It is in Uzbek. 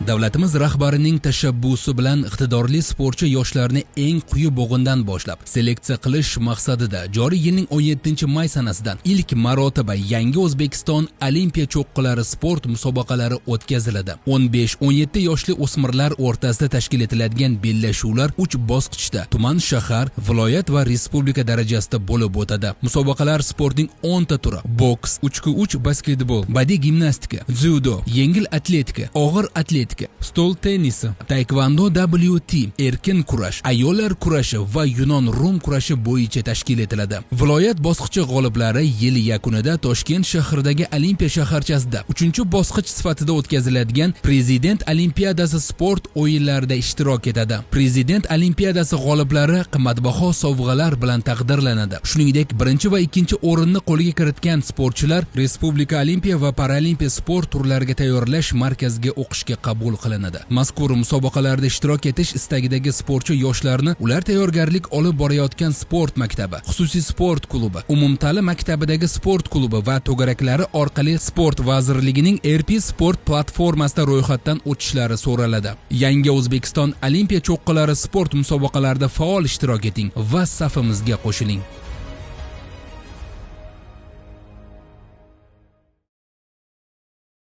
Davlatimiz rahbarining tashabbusi bilan iqtidorli sportchi yoshlarni eng quyi bo'g'indan boshlab seleksiya qilish maqsadida joriy yilning 17-may sanasidan ilk marotaba yangi O'zbekiston Olimpiya cho'qqilari sport musobaqalari o'tkaziladi. 15-17 yoshli o'smirlar o'rtasida tashkil etiladigan bellashuvlar 3 bosqichda tuman, shahar, viloyat va respublika darajasida bo'lib o'tadi. Musobaqalar sportning 10 ta turi: boks, 3x3 basketbol, badiiy gimnastika, dzyudo, yengil atletika, og'ir atletika, stol tennisi, taekvondo WT, erkin kurash, ayollar kurashi va yunon-rum kurashi bo'yicha tashkil etiladi. Viloyat bosqichi g'oliblari yil yakunida Toshkent shahridagi Olimpiya shaharchasida 3-bosqich sifatida o'tkaziladigan Prezident Olimpiadasi sport o'yinlarida ishtirok etadi. Prezident Olimpiadasi g'oliblari qimmatbaho sovg'alar bilan taqdirlanadi. Shuningdek, 1 va 2 o'rinni qo'lga kiritgan sportchilar Respublika Olimpiya va Paralimpiya sport turlariga tayyorlash markaziga o'qishga qabul qilinadi. Mazkur musobaqalarda ishtirok etish istagidagi sportchi yoshlarni ular tayyorgarlik olib borayotgan sport maktabi, xususiy sport klubi, umumta'lim maktabidagi sport klubi va to'garaklari orqali sport vazirligining RP sport platformasida ro'yxatdan o'tishlari so'raladi. Yangi O'zbekiston Olimpiya cho'qqilari sport musobaqalarida faol ishtirok eting va safimizga qo'shiling.